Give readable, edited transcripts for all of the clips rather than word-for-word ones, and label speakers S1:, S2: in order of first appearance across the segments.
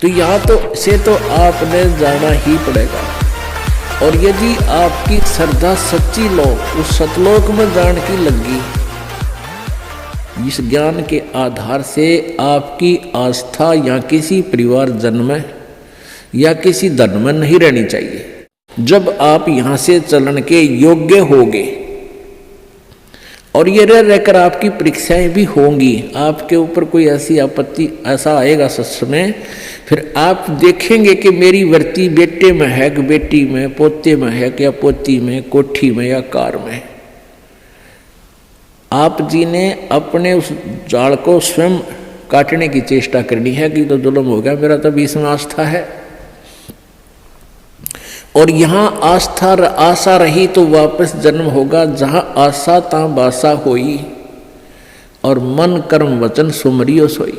S1: तो यहाँ तो से तो आपने जाना ही पड़ेगा। और यदि आपकी श्रद्धा सच्ची लोक उस सतलोक में जान की लगी, इस ज्ञान के आधार से आपकी आस्था या किसी परिवार जन में या किसी धन में नहीं रहनी चाहिए। जब आप यहाँ से चलन के योग्य होंगे और ये रहकर आपकी परीक्षाएं भी होंगी, आपके ऊपर कोई ऐसी आपत्ति ऐसा आएगा सच में, फिर आप देखेंगे कि मेरी वृत्ति बेटे में है कि बेटी में, पोते में है कि या पोती में, कोठी में या कार में। आप जी ने अपने उस जाल को स्वयं काटने की चेष्टा करनी है कि तो जुल्म हो गया, मेरा तो इसमें आस्था है। और यहाँ आस्था आशा रही तो वापस जन्म होगा, जहाँ आशा ता बासा होई और मन कर्म वचन सुमरियो सोई।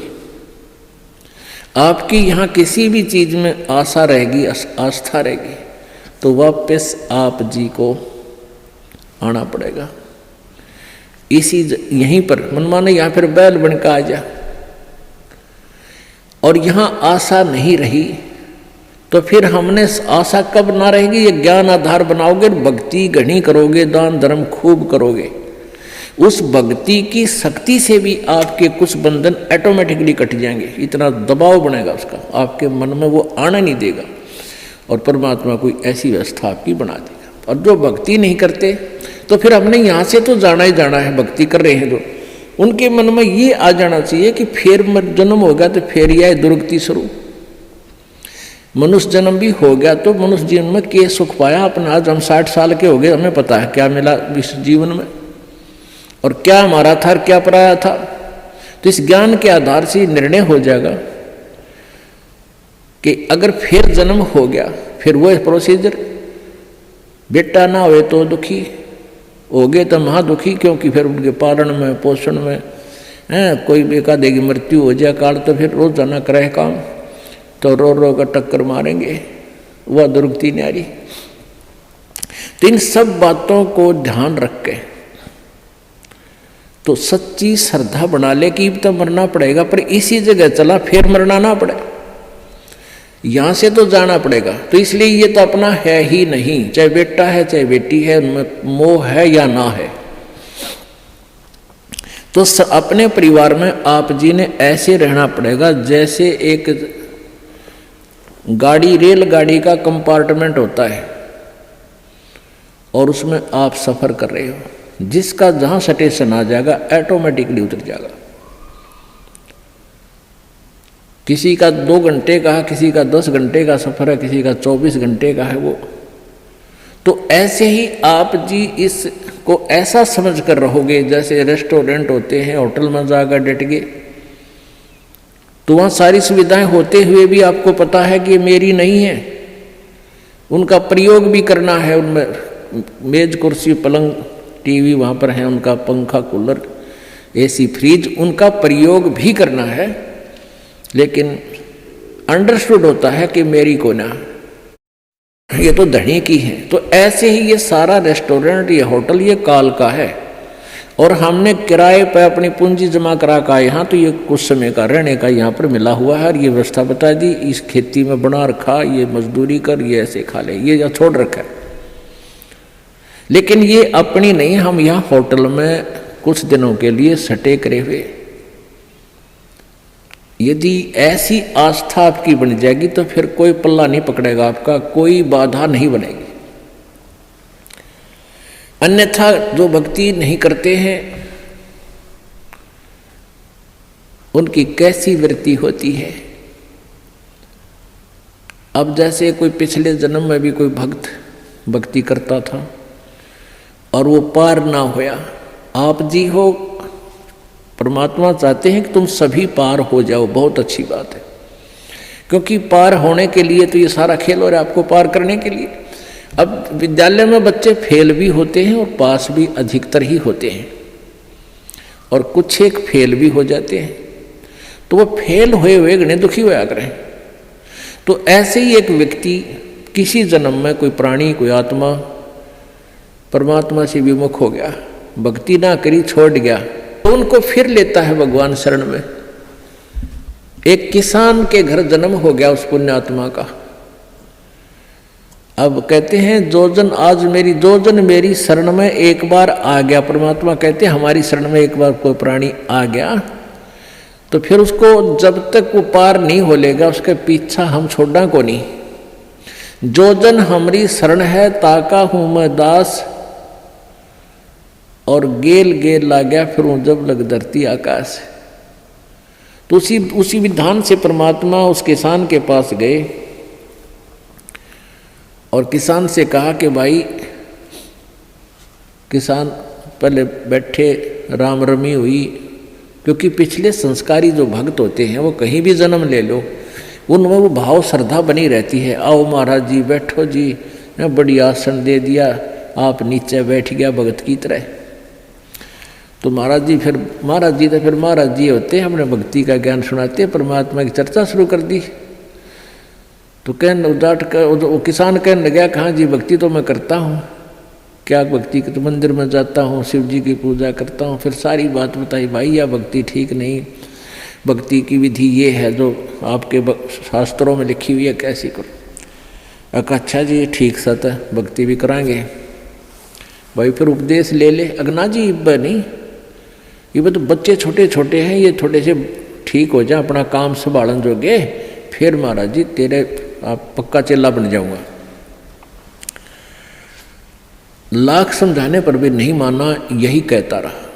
S1: आपकी यहाँ किसी भी चीज में आशा रहेगी, आस्था रहेगी, तो वापस आप जी को आना पड़ेगा। इसी यहीं पर मन माने यहाँ फिर बैल बनकर आ जा। और यहाँ आशा नहीं रही तो फिर हमने आशा कब ना रहेगी, ये ज्ञान आधार बनाओगे, भक्ति घनी करोगे, दान धर्म खूब करोगे, उस भक्ति की शक्ति से भी आपके कुछ बंधन ऑटोमेटिकली कट जाएंगे। इतना दबाव बनेगा उसका, आपके मन में वो आना नहीं देगा और परमात्मा कोई ऐसी व्यवस्था आपकी बना देगा। और जो भक्ति नहीं करते तो फिर हमने यहाँ से तो जाना ही जाना है, भक्ति कर रहे हैं जो, उनके मन में ये आ जाना चाहिए कि फिर जन्म होगा तो फिर यह दुर्गति शुरू। मनुष्य जन्म भी हो गया तो मनुष्य जीवन में क्या सुख पाया अपना। आज हम 60 साल के हो गए, हमें पता है क्या मिला इस जीवन में और क्या हमारा था और क्या पराया था। तो इस ज्ञान के आधार से निर्णय हो जाएगा कि अगर फिर जन्म हो गया, फिर वो प्रोसीजर, बेटा ना हुए तो दुखी, हो गए तो महादुखी, क्योंकि फिर उनके पालन में पोषण में कोई एकाधे की मृत्यु हो जाए काल, तो फिर रोजाना करे काम, तो रो रो कर टक्कर मारेंगे, वह दुर्गति न्यारी। तो इन सब बातों को ध्यान रख के तो सच्ची श्रद्धा बना ले कि तो मरना पड़ेगा, पर इसी जगह चला फिर मरना ना पड़े, यहां से तो जाना पड़ेगा। तो इसलिए ये तो अपना है ही नहीं, चाहे बेटा है चाहे बेटी है, उनमें मोह है या ना है। तो अपने परिवार में आप जी ने ऐसे रहना पड़ेगा जैसे एक गाड़ी, रेलगाड़ी का कंपार्टमेंट होता है और उसमें आप सफर कर रहे हो, जिसका जहां स्टेशन आ जाएगा ऑटोमेटिकली उतर जाएगा। किसी का 2 घंटे का है, किसी का 10 घंटे का सफर है, किसी का 24 घंटे का है वो। तो ऐसे ही आप जी इसको ऐसा समझ कर रहोगे जैसे रेस्टोरेंट होते हैं, होटल में जाकर डट गए, तो वहाँ सारी सुविधाएं होते हुए भी आपको पता है कि ये मेरी नहीं है, उनका प्रयोग भी करना है। उनमें मेज कुर्सी पलंग टीवी वहाँ पर है, उनका पंखा कूलर एसी फ्रिज, उनका प्रयोग भी करना है, लेकिन अंडरस्टूड होता है कि मेरी को ना, ये तो धनी की है। तो ऐसे ही ये सारा रेस्टोरेंट, ये होटल, ये काल का है और हमने किराए पर अपनी पूंजी जमा करा का यहाँ, तो ये कुछ समय का रहने का यहाँ पर मिला हुआ है और ये व्यवस्था बता दी, इस खेती में बना रखा, ये मजदूरी कर, ये ऐसे खा ले, ये या छोड़ रखा है। लेकिन ये अपनी नहीं, हम यहाँ होटल में कुछ दिनों के लिए सटे करे हुए। यदि ऐसी आस्था आपकी बन जाएगी तो फिर कोई पल्ला नहीं पकड़ेगा आपका, कोई बाधा नहीं बनेगी। अन्यथा जो भक्ति नहीं करते हैं उनकी कैसी वृत्ति होती है। अब जैसे कोई पिछले जन्म में भी कोई भक्त भक्ति करता था और वो पार ना होया, आप जी हो, परमात्मा चाहते हैं कि तुम सभी पार हो जाओ, बहुत अच्छी बात है, क्योंकि पार होने के लिए तो ये सारा खेल हो रहा है आपको पार करने के लिए। अब विद्यालय में बच्चे फेल भी होते हैं और पास भी अधिकतर ही होते हैं, और कुछ एक फेल भी हो जाते हैं, तो वो फेल हुए हुए गणे दुखी होया करें। तो ऐसे ही एक व्यक्ति किसी जन्म में कोई प्राणी, कोई आत्मा परमात्मा से विमुख हो गया, भक्ति ना करी, छोड़ गया, तो उनको फिर लेता है भगवान शरण में। एक किसान के घर जन्म हो गया उस पुण्यात्मा का। अब कहते हैं जो जन मेरी शरण में एक बार आ गया, परमात्मा कहते हैं हमारी शरण में एक बार कोई प्राणी आ गया तो फिर उसको जब तक वो पार नहीं हो लेगा उसके पीछा हम छोड़ा को नहीं। जो जन हमारी शरण है ताका हूं मैं दास, और गेल गेल ला गया फिर जब लग धरती आकाश। तो उसी विधान से परमात्मा उस किसान के पास गए और किसान से कहा कि भाई, किसान पहले बैठे, राम रमी हुई, क्योंकि पिछले संस्कारी जो भक्त होते हैं वो कहीं भी जन्म ले लो उनमें वो भाव श्रद्धा बनी रहती है। आओ महाराज जी बैठो जी, बड़ी आसन दे दिया, आप नीचे बैठ गया भगत की तरह। तो महाराज जी तो फिर महाराज जी होते हैं, अपने भक्ति का ज्ञान सुनाते हैं, परमात्मा की चर्चा शुरू कर दी। तो वो किसान कहने लगा, कहाँ जी भक्ति तो मैं करता हूँ, क्या भक्ति के तो मंदिर में जाता हूँ, शिव जी की पूजा करता हूँ। फिर सारी बात बताई, भाई यह भक्ति ठीक नहीं, भक्ति की विधि ये है जो आपके शास्त्रों में लिखी हुई है, कैसी करो। अच्छा जी ठीक सत है, भक्ति भी कराएंगे। भाई फिर उपदेश ले ले। अगना जी इब्बा नहीं, ये तो बच्चे छोटे छोटे हैं, ये थोड़े से ठीक हो जाए, अपना काम संभालन जोगे, फिर महाराज जी तेरे आप पक्का चेला बन जाऊंगा। लाख समझाने पर भी नहीं माना, यही कहता रहा।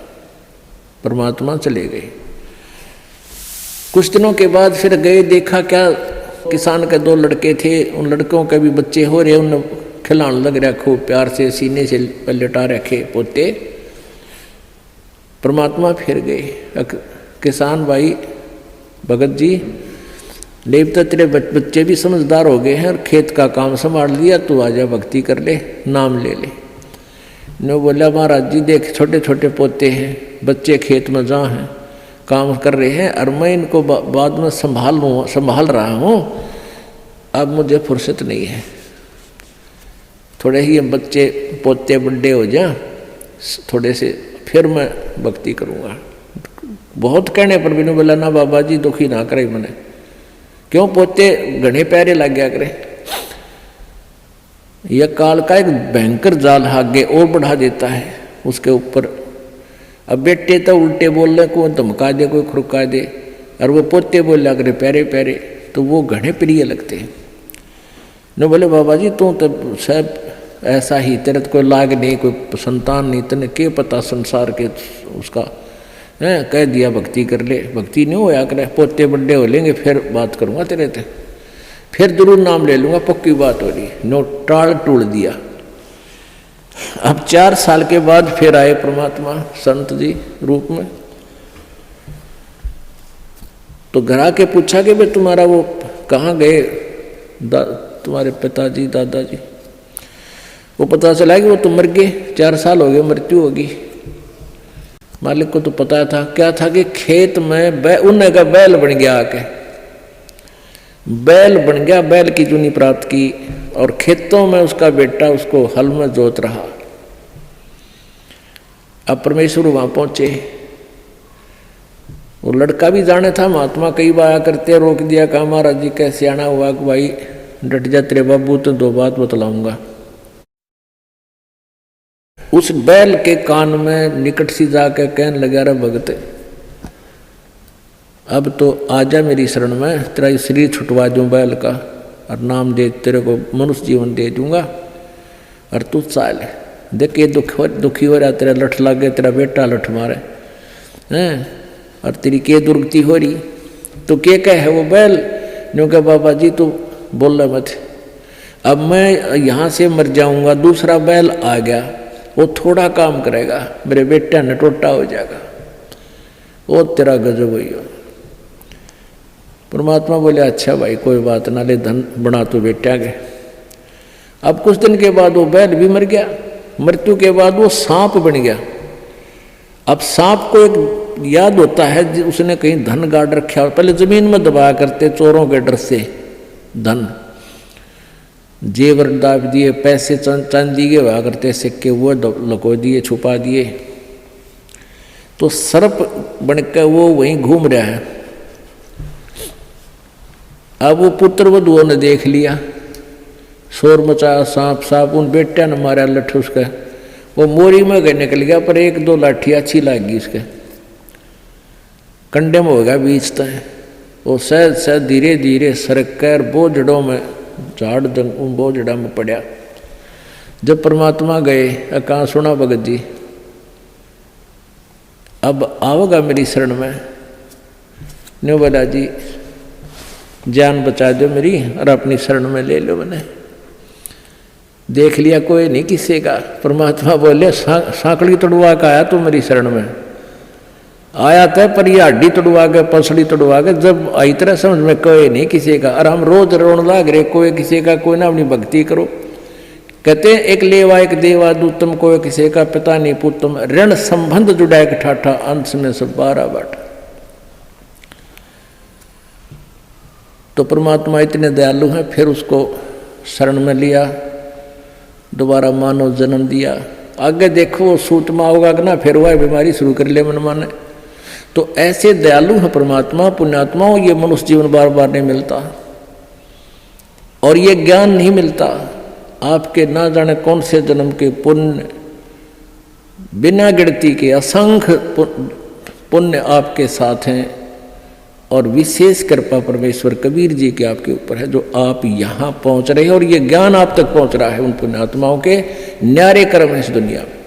S1: परमात्मा चले गए। कुछ दिनों के बाद फिर गए, देखा क्या किसान के 2 लड़के थे, उन लड़कों के भी बच्चे हो रहे, उन खिलाने लग रहा खूब प्यार से, सीने से लटा रखे पोते। परमात्मा फिर गए, किसान भाई भगत जी देवता तेरे बच्चे भी समझदार हो गए हैं और खेत का काम संभाल लिया, तू आजा भक्ति कर ले, नाम ले ले। ने बोला महाराज जी देख छोटे छोटे पोते हैं, बच्चे खेत में जहाँ हैं काम कर रहे हैं और मैं इनको बाद में संभाल रहा हूँ, अब मुझे फुर्सत नहीं है, थोड़े ही बच्चे पोते बड़े हो जाए थोड़े से, फिर मैं भक्ति करूँगा। बहुत कहने पर भी नहीं बोला, ना बाबा जी दुखी ना करे मैंने, क्यों पोते घने प्यारे लग गया करे। यह काल का एक भयंकर जाल आगे और बढ़ा देता है उसके ऊपर। अब बेटे तो उल्टे बोलने को धमका दे, कोई खुरका दे, और वो पोते बोला करे प्यारे प्यारे, तो वो घने प्रिय लगते हैं। न बोले बाबा जी तू तो सब ऐसा ही, तेरे तो कोई लाग नहीं, कोई संतान नहीं, तेने क्या पता संसार के उसका है, कह दिया भक्ति कर ले, भक्ति नहीं होया करे, पोते बड़े हो लेंगे फिर बात करूँगा तेरे से, फिर जरूर नाम ले लूँगा, पक्की बात हो रही। नो टाल टूल दिया। अब 4 साल के बाद फिर आए परमात्मा संत जी रूप में। तो घर आके पूछा कि भाई तुम्हारा वो कहाँ गए तुम्हारे पिताजी दादाजी। वो पता चला कि वो तो मर गए, 4 साल हो गए, मृत्यु होगी। मालिक को तो पता था, क्या था कि खेत में उन्हें का बैल बन गया, आके बैल बन गया, बैल की चुनी प्राप्त की, और खेतों में उसका बेटा उसको हल में जोत रहा। अब परमेश्वर वहां पहुंचे, वो लड़का भी जाने था, महात्मा कई बार आया करते, रोक दिया, कहा महाराज जी कैसे आना हुआ कि भाई डट जा तेरे बाबू, तो 2 बात बतलाऊंगा। उस बैल के कान में निकट सी जाकर कहने लगा, रे भगत अब तो आजा मेरी शरण में, तेरा शरीर छुटवा दूं बैल का, और नाम दे तेरे को मनुष्य जीवन दे दूंगा, और तू चाल देख ये दुखी हो रहा, तेरा लठ लागे, तेरा बेटा लठ मारे हैं, और तेरी के दुर्गति हो रही, तो के कह है वो बैल। न्यों कहा बाबा जी तू बोल रहा मत, अब मैं यहाँ से मर जाऊंगा, दूसरा बैल आ गया, वो थोड़ा काम करेगा, मेरे बेटा ने टोटा हो जाएगा, वो तेरा गजब हुई हो। परमात्मा बोले अच्छा भाई कोई बात ना, ले धन बना तो बेटा के। अब कुछ दिन के बाद वो बैल भी मर गया, मृत्यु के बाद वो सांप बन गया। अब सांप को एक याद होता है, उसने कहीं धन गाड़ रखा, पहले जमीन में दबाया करते चोरों के डर से, धन जेवर दाब दिए, पैसे चांदी के हुआ करते सिक्के, वो लको दिए, छुपा दिए। तो सर्प बनकर वो वहीं घूम रहा है। अब वो पुत्र वधुओं ने देख लिया, शोर मचाया, सांप सांप, उन बेटिया ने मारा लठ उसका, वो मोरी में गए निकल गया, पर एक दो लाठी अच्छी लगी उसके, कंडे में हो गया बीच तय। वो सहज सहज धीरे धीरे सरक कर बोझड़ों में झाड़ उन बोझड़ा में पड़ा। जब परमात्मा गए, कहाँ सुना भगत जी अब आओगा मेरी शरण में, न्यू बोला जी जान बचा दो मेरी और अपनी शरण में ले लो। मैंने देख लिया कोई नहीं किसी का। परमात्मा बोले सांकड़ी तोड़वा का आया तू मेरी शरण में, आया था पर ये हड्डी तोड़वा के पसड़ी तोड़वा के, जब आई तरह समझ में कोई नहीं किसी का। और हम रोज रोन लाग रहे कोई किसी का, कोई ना अपनी भक्ति करो। कहते एक लेवा एक देवा दूतम, कोई किसी का पिता नहीं पुतम, ऋण संबंध जुड़ा एक ठाठा, अंश में सब 12 बाटा। तो परमात्मा इतने दयालु हैं, फिर उसको शरण में लिया, दोबारा मानव जन्म दिया। आगे देखो वो सूतमा होगा कि ना, फिर वह बीमारी शुरू कर ले मन माने। तो ऐसे दयालु है परमात्मा, पुण्यात्माओं। ये मनुष्य जीवन बार बार नहीं मिलता और ये ज्ञान नहीं मिलता। आपके ना जाने कौन से जन्म के पुण्य, बिना गिनती के असंख्य पुण्य आपके साथ हैं, और विशेष कृपा परमेश्वर कबीर जी के आपके ऊपर है, जो आप यहाँ पहुँच रहे हैं और ये ज्ञान आप तक पहुँच रहा है उन पुण्यात्माओं के न्यारे कर्म है इस दुनिया में।